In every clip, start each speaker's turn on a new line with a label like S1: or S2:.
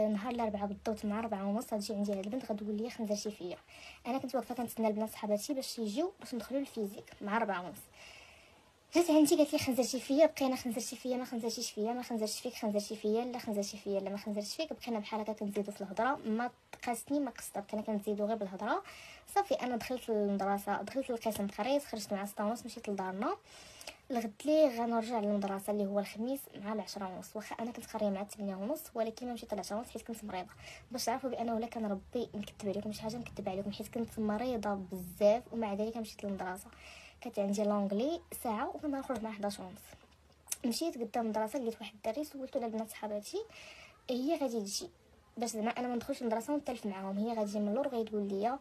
S1: نهار الاربعاء بالضبط مع 4:30 غتجي عندي هاد البنت غتقول لي خنزرتي فيا. انا كنت واقفه كنتسنى البنات صحاباتي باش يجيو باش ندخلوا للفيزيك مع 4:30. جات عندي قالت لي خنزرتي فيا، بقينا خنزرتي فيا ما خنزرتيش فيا، ما خنزرتش فيك خنزرتي فيا، لا خنزرتي فيا لا ما خنزرتش فيك. بقينا بحال هكا كنزيدو في الهضره، ما قاستني ما قصتها، بقينا كنزيدو غير بالهضره. صافي انا دخلت للمدرسه، دخلت للقسم قريت، خرجت مع 6:30 مشيت لدارنا. الغد لي غنرجع للمدرسه اللي هو الخميس مع 10:30. واخا انا كنت قاريه مع 8:30 ولكن ما مشيت 10:30 حيت كنت مريضه. باش تعرفوا بانه لا كان ربي نكذب عليكم شي حاجه نكذب عليكم، حيت كنت مريضه بزاف ومع ذلك مشيت للمدرسه. كانت عندي لونغلي ساعه وكنت نخرج مع 11:30. مشيت قدام المدرسه لقيت واحد الدري، سولتو على بنات صحاباتي هي غادي تجي باش زعما انا ما ندخلش المدرسه ونتلف معاهم. هي غادي من اللور غيتقول لي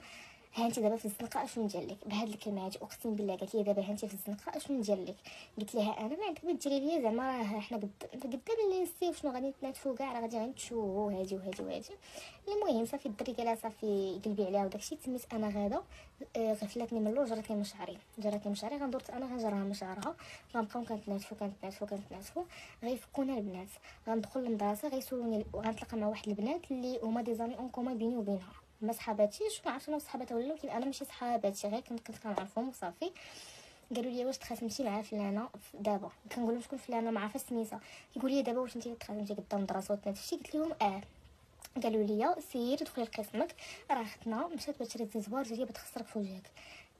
S1: ها انت دابا في الزنقه اشنو ندير لك بهاد الكلمه هادي. اقسم بالله قالت لي دابا ها انت في الزنقه اشنو ندير لك. قلت لها انا ما عندك ما ديري ليا، زعما راه حنا قدام الليسي وشنو غادي نتناتفوا كاع، راه غادي غنتشوهوا هادي وهادي وهادي. المهم صافي الدري قالها صافي قلبي عليها وداكشي. تميت انا غاده غفلتني من اللور جرات لي من شعري، غندرت انا غنجرها من شعرها. غنبقاو كنتناتفوا غيفكونا البنات. غندخل للمدرسه غيسولوني وغنتلاقى مع واحد البنات اللي هما دي زامي اون كومون بيني وبينها، ما صحاباتيش ما عرفتش انا صحاباتها ولا، ولكن انا ماشي صحاباتي غير كنت كنعرفهم وصافي. قالوا لي واش تخاصمتي مع فلانه دابا؟ كنقول لهم شكون فلانه؟ ما عارفه سميتها. كيقول لي دابا واش انت تخاصمتي قدام الدراسه وتنافسي؟ قلت لهم قالوا لي سيري دخلي لقسمك، راه اختنا مشات باش تشري الزوار ديالي بتخسرك في وجهك.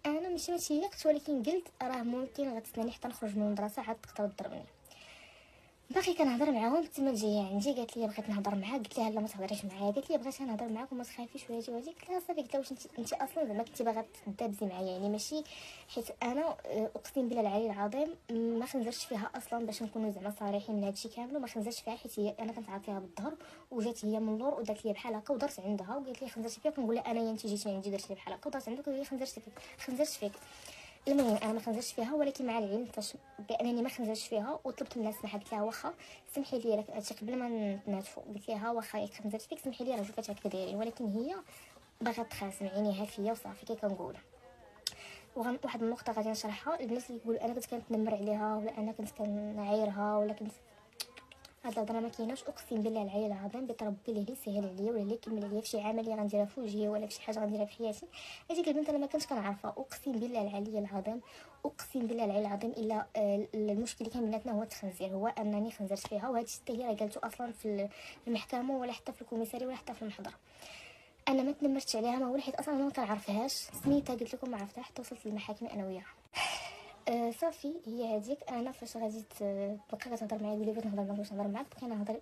S1: انا ماشي ما تيقت، ولكن قلت راه ممكن غتسناني حتى نخرج من المدرسه عاد تقدر تضربني. باقي كنهضر معاهم تما جايه عندي قالت لي بغيت نهضر معاك. قلت لها لا ما تهضريش معايا. قالت لي بغيت نهضر معاك وما تخافيش وهادي وهادي. قلت لها صافي. قلت لها واش انت اصلا زعما كنتي باغا تدابزي معايا يعني ماشي حيت انا اقسم بالله العلي العظيم ما خنزرتش فيها اصلا باش نكونوا زعما صريحين من هادشي كامل. وما خنزرتش فيها حيت هي انا كنت عاطيها بالظهر وجات هي من اللور ودارت لي بحال هكا ودرت عندها وقالت لي خنزرتي فيك. كنقول لها انا انت جيتي عندي درت لي بحال هكا ودرت عندك وهي خنزرت فيك. المهم انا ما خنزرتش فيها، ولكن مع العلم فاش بانني ما خنزرتش فيها وطلبت منها السماح. قلت لها واخا سمحي لي لك هادشي قبل ما نتناتفوا. قلت لها واخا ياك خنزرت فيك سمحي لي راه شوفات هكا دايرين، ولكن هي باغا تخاصم عينيها فيا وصافي كي كنقول. واحد النقطه غادي نشرحها. البنات اللي يقولوا انا كنت كنتنمر عليها ولا انا كنت كنعايرها ولا كنت، هاد الهضره ما كايناش. اقسم بالله العلي العظيم بيت ربي اللي يسهل عليا ولا اللي يكمل عليا فشي عمل اللي غنديرها في وجهي ولا فشي حاجه غنديرها في حياتي. هذيك البنت انا ما كنتش كنعرفها. اقسم بالله العلي العظيم، اقسم بالله العلي العظيم الا المشكل اللي كان بيناتنا هو التخنزير، هو انني خنزرت فيها. وهذا الشيء حتى هي راه قالته اصلا في المحكمه ولا حتى في الكوميساري ولا حتى في المحضر. انا ما تنمرتش عليها ما ولا حيت اصلا انا ما كنعرفهاش. سميتها قلت لكم ما عرفتها حتى وصلت للمحاكم انا وياها. صافي هي هذيك. انا فاش غادي تبقى كتهضر معايا تقولي بغيت نهضر معاك باش نهضر معاك. بقينا نهضر.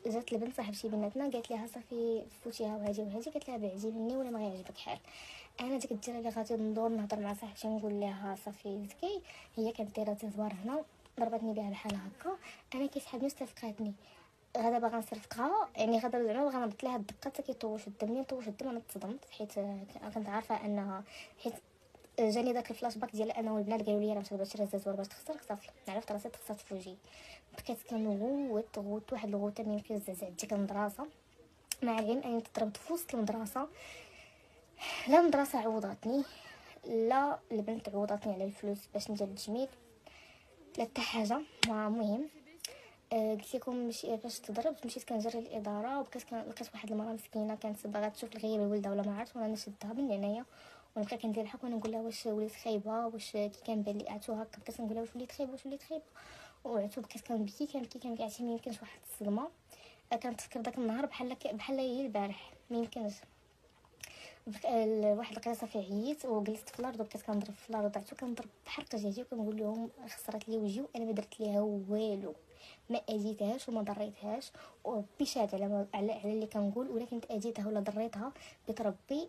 S1: جات البنت صاحبتي بيناتنا قالت لها صافي فوتيها وهادي وهادي. قالت لها بيعجبني ولا ما غيعجبك حال. انا ديك الديره اللي غادي ندور نهضر مع صاحبتي نقول لها صافي زكي، هي كانت دايره تزوار هنا ضربتني بها بحال هكا. انا كيسحبني استفقاتني غدا باغا نصرفقها يعني غدا زعما باغا نرد لها الدقه حتى كيطوش الدم. ملي طوش الدم انا تصدمت حيت كنت عارفه انها حيت جاني داك الفلاش باك ديال انه البنات قالوا لي راه مشات باش تشري الزوار باش تخسرك. صافي عرفت راسي تخسرت في وجهي. بقيت كنغوت واحد الغوته ما يمكنش زعزع ديك المدرسه. مع العلم اني تضربت في وسط المدرسه. لا المدرسه عوضاتني لا البنت عوضاتني على الفلوس باش ندير التجميل لا حتى حاجه. المهم قلت لكم ماشي فاش تضربت مشيت كنجري للاداره وبقيت لقيت واحد المراه مسكينه كانت باغا تشوف الغياب الولده ولا ما عرفت، وانا نشدها من هنايا ونبقى كندير الحق وانا نقول لها واش وليت خايبه واش كي كنبان لي عتو هكا. بقيت نقول لها واش وليت خايبه وعتو. بقيت كنبكي عرفتي ما يمكنش واحد الصدمه. كنتفكر داك النهار بحال هي البارح ما يمكنش. واحد القصه صافي عييت وجلست في الارض وبقيت كنضرب في الارض عتو كنضرب بحال رجعتي وكنقول لهم خسرت لي وجهي وانا ما درت ليها والو، ما اذيتهاش وما ضريتهاش. وربي شاد على اللي كنقول، ولا كنت اذيتها ولا ضريتها بيت ربي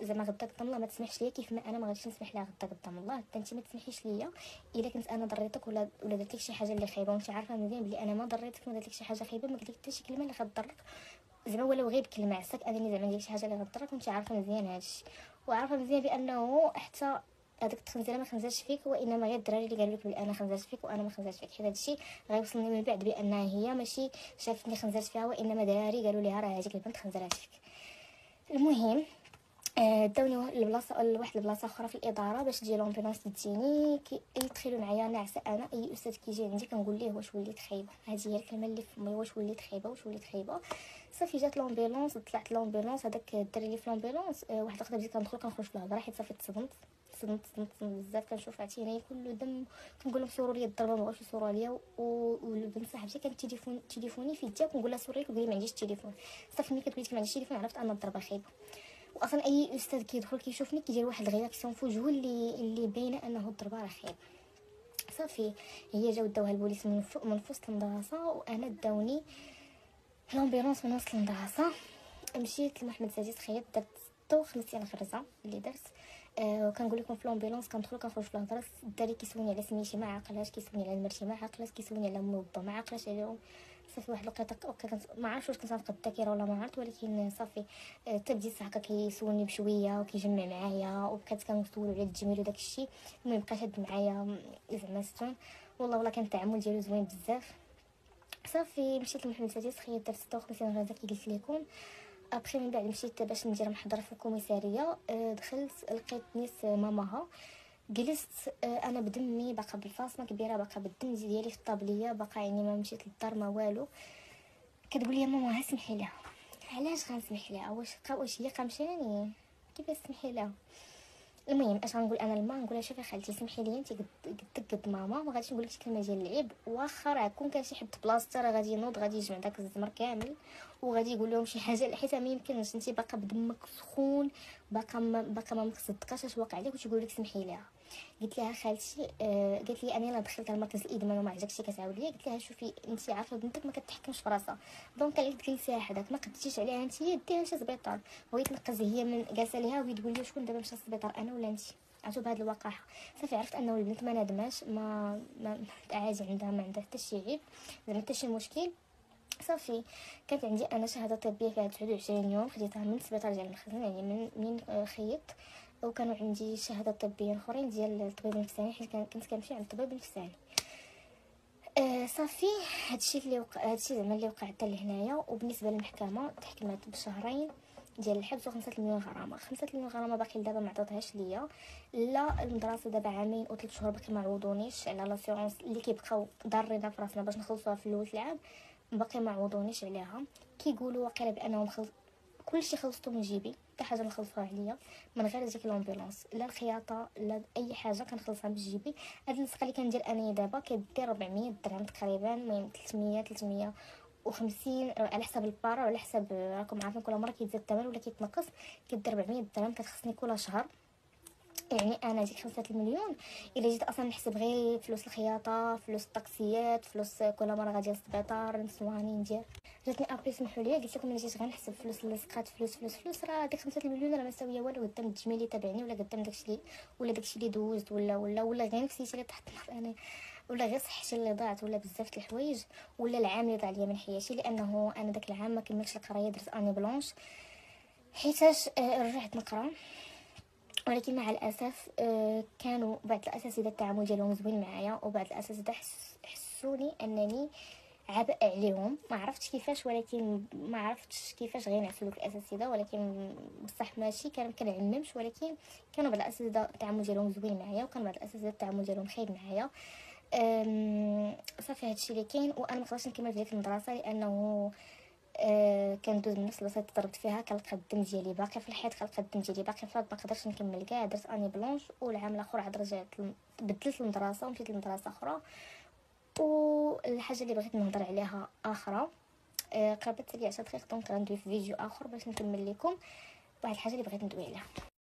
S1: زعما غدا قدام الله ما تسمحش ليا كيف ما انا ما غاديش نسمح لها غدا قدام الله. حتى انت ما تسمحيش ليا الا كنت انا ضريتك ولا درت لك شي حاجه اللي خايبه وانت عارفه مزيان بلي انا ما ضريتك ما درت لك شي حاجه خايبه ما قلت لك حتى شي كلمه اللي غتضرك زعما ولو غير بكلمه عساك انني زعما ندير شي حاجه اللي غتضرك وانت عارفه مزيان هادشي. وعارفه مزيان بانه حتى هذاك التخنزيره ما خنزرش فيك وانما غير الدراري اللي قالوا لك بلي انا خنزرت فيك وانا ما خنزرتش فيك. حيت هادشي غيوصلني من بعد بانها هي ماشي شافتني خنزرت فيها وانما دراري قالوا لها راه هذيك البنت خنزرات فيك. المهم داوني لواحد البلاصه اخرى في الاداره باش تجي لومبيلونس تجيني يدخلوا معايا ناعسه. انا اي استاذ كيجي عندي كنقول ليه واش وليت خايبه، هذه هي الكلمه اللي في فمي، واش وليت خايبه، واش وليت خايبه. صافي جات لومبيلونس، طلعت لومبيلونس، هذاك الدري اللي في لومبيلونس واحد اللقطه بديت كندخل كنخرج في الهضره حيت صافي تصدمت بزاف. كنشوف عتيني كله دم، كنقول لهم صوروا لي الضربه، ما بغاوش يصوروا ليا. والبنت صاحبتي كانت تليفوني في يدها، كنقول لها صوري، كتقول لي ما عنديش التليفون. صافي ملي كتقول لي ما عنديش التليفون عرفت ان الضربه خايبه. واصلا اي استاذ كيدخل كيشوفني كيدير واحد الرياكسيون في وجهه اللي باينه انه الضربه راه خايبه. صافي هي جاو داوها البوليس من فوق من وسط المدرسه، وانا داوني لومبيلونس من وسط المدرسه. مشيت لمحمد سادس خيط، درت 56 غرزه اللي درت. وكنقول لكم في لومبيلونس كندخل كنخرج في الهضره، الدري كيسولني على سميتي ما عاقلاش، كيسولني على مرتي ما عاقلاش، كيسولني على موظف ما عاقلاش عليهم. صافي واحد الوقيته ما عرفتش واش كنت الذاكره ولا ما عرفت، ولكن صافي حتى بديت هكا كيسولني بشويه وكيجمع معايا، وبقيت كنسولو على التجميل وداك الشيء. المهم بقى شاد معايا زعما ستون، والله كان التعامل ديالو زوين بزاف. صافي مشيت لمحمد سادس خيط، درت 56 غرزه كي قلت لكم. ابخي من بعد مشيت باش ندير محضر في الكوميساريه. دخلت لقيت نيس ماماها، جلست انا بدمي باقا بالفاصمه كبيره، باقا بالدم ديالي في الطابليه، باقا يعني ما مشيت للدار ما والو. كتقول لي ماما ها سمحي لها. علاش غنسمح لها؟ واش هي قمشاني؟ كيفاش سمحي لها؟ المهم اش غنقول انا لما نقول لها شوفي خالتي سمحي لي انت قد ماما، ما غاديش نقول لك كلمه ديال العيب. واخا راه كون كان شي حد بلاصتها راه غادي ينوض، غادي يجمع داك الزمر كامل وغادي يقول لهم شي حاجه، حيت ما يمكنش انت باقا بدمك سخون، باقا ما مصدقاش اش واقع عليك وتقول لك سمحي لها. قلت لها خالتي قالت لي انا دخلت لمركز الادمان وما عجبكش كتعاود ليا. قلت لها شوفي انت عارفه بنتك ما كتحكمش في راسها، دونك عليك تجلسيها حداك، ما قدتيش عليها انت ديها شي سبيطار. بغيت تنقز هي من جالسه ليها وهي تقول لي شكون دابا مشى للسبيطار، انا ولا انت؟ عرفتوا بهذه الوقاحه. صافي عرفت انه البنت ما نادماش، ما عادي عندها، ما عندها حتى شي عيب زعما حتى شي مشكل. صافي كانت عندي انا شهاده طبيه فيها 29 يوم، خديتها من السبيطار ديال المخزن يعني من خيط. وكانوا عندي شهاده طبيه اخرين ديال الطبيب النفساني حيت كنت كنمشي عند الطبيب النفساني. صافي هادشي اللي وقع، هادشي زعما اللي وقع حتى لهنايا. وبالنسبه للمحكمه تحكمت بشهرين ديال الحبس و5 مليون غرامه. 5 مليون غرامه باقي دابا ما عطاتهاش ليا. لا المدرسه دابا عامين و3 شهور باقي ما عوضونيش على لاسيورونس اللي كيبقاو ضارينا في راسنا باش نخلصوها في الاول العام، باقي ما عوضونيش عليها. كيقولوا واقيلا بانهم كلشي خلصتو من جيبي، حتى حاجه ما خلصوها عليا من غير ديك لومبيلونس، لا الخياطه لا اي حاجه كنخلصها من جيبي. هاد النسخه اللي كندير انا دابا كدير 400 درهم تقريبا، المهم 350 على حسب البارا وعلى حسب، راكم عارفين كل مره كيتزاد الثمن ولا كيتنقص. كدير 400 درهم كتخصني كل شهر. يعني انا ديك 5 مليون الا جيت اصلا نحسب غير فلوس الخياطه، فلوس الطاكسيات، فلوس كل مره غادي للسبيطار نسواني ندير. جاتني ابري سمحوا لي قلت لكم الا جيت غنحسب فلوس اللصقات، فلوس راه ديك 5 مليون راه ما ساويه والو قدام التجميل اللي تابعني، ولا قدام داكشي اللي دوزت، ولا غير نفسيتي اللي طاحت النار انا، ولا غير صحتي اللي ضاعت، ولا بزاف د الحوايج، ولا العام اللي ضاع ليا من حياتي. لانه انا داك العام ما كملتش القرايه، درت اني بلونش حيتاش رجعت نقرا. ولكن مع الاسف كانوا بعض الاساتذه التعامل ديالهم زوين معايا، وبعض الاساتذه حسوني انني عبء عليهم. ما عرفتش كيفاش، ولكن ما عرفتش كيفاش غير نعسلوك الاساتذه، ولكن بصح ماشي كنعممش، ولكن كانوا بعض الاساتذه التعامل ديالهم زوين معايا، وكان بعض الاساتذه التعامل ديالهم خايب معايا. صافي هادشي اللي كاين. وانا ما نقدرش نكمل في ديك المدرسه لانه كندوز من نفس البلاصه اللي ضربت فيها، كنلقى الدم ديالي باقي في الحيط، كنلقى الدم ديالي باقي في الارض، ما قدرتش نكمل كاع. درت اني بلونش، والعام الاخر عاد رجعت بدلت المدرسه ومشيت لمدرسه اخرى. والحاجه اللي بغيت نهضر عليها اخرى قربت لي 10 دقائق، دونك غندوي في فيديو اخر باش نكمل لكم واحد الحاجه اللي بغيت ندوي عليها.